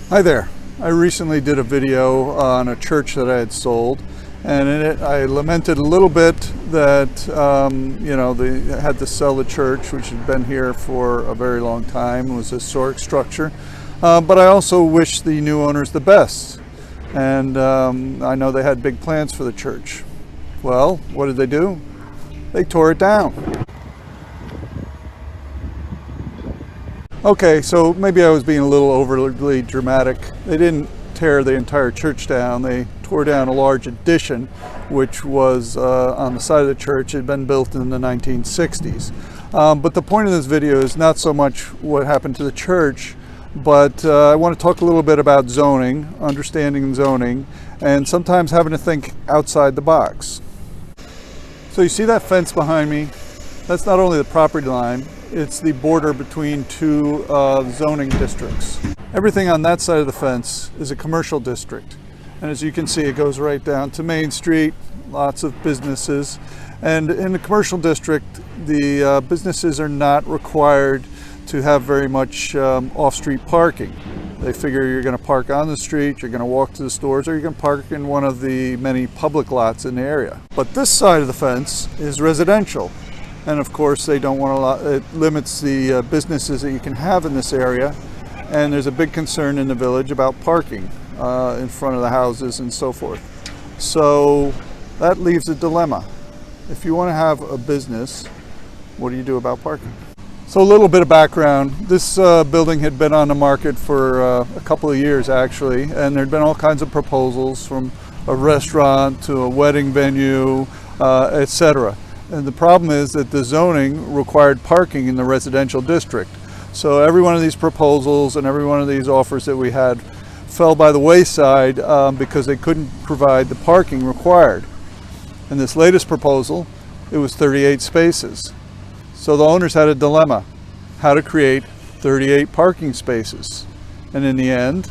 Hi there. I recently did a video on a church that I had sold, and in it I lamented a little bit that they had to sell the church, which had been here for a very long time. It was a historic structure, but I also wish the new owners the best, and I know they had big plans for the church. Well, what did they do? They tore it down. Okay, so maybe I was being a little overly dramatic. They didn't tear the entire church down. They tore down a large addition, which was on the side of the church. It had been built in the 1960s. But the point of this video is not so much what happened to the church, but I want to talk a little bit about zoning, understanding zoning, and sometimes having to think outside the box. So you see that fence behind me? That's not only the property line, it's the border between two zoning districts. Everything on that side of the fence is a commercial district. And as you can see, it goes right down to Main Street, lots of businesses. And in the commercial district, the businesses are not required to have very much off-street parking. They figure you're going to park on the street, you're going to walk to the stores, or you're going to park in one of the many public lots in the area. But this side of the fence is residential. And of course, they don't want to, it limits the businesses that you can have in this area. And there's a big concern in the village about parking in front of the houses and so forth. So that leaves a dilemma. If you want to have a business, what do you do about parking? So a little bit of background. This building had been on the market for a couple of years actually, and there'd been all kinds of proposals from a restaurant to a wedding venue, etc. And the problem is that the zoning required parking in the residential district. So every one of these proposals and every one of these offers that we had fell by the wayside because they couldn't provide the parking required. In this latest proposal, it was 38 spaces. So the owners had a dilemma, how to create 38 parking spaces. And in the end,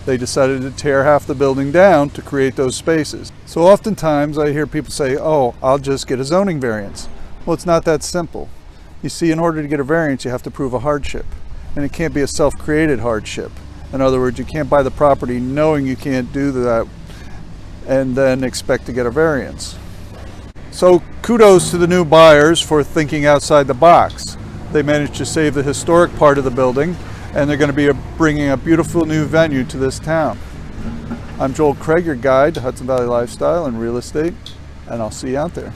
they decided to tear half the building down to create those spaces. So oftentimes I hear people say, oh, I'll just get a zoning variance. Well, it's not that simple. You see, in order to get a variance, you have to prove a hardship. And it can't be a self-created hardship. In other words, you can't buy the property knowing you can't do that and then expect to get a variance. So kudos to the new buyers for thinking outside the box. They managed to save the historic part of the building, and they're going to be bringing a beautiful new venue to this town. I'm Joel Craig, your guide to Hudson Valley Lifestyle and Real Estate, and I'll see you out there.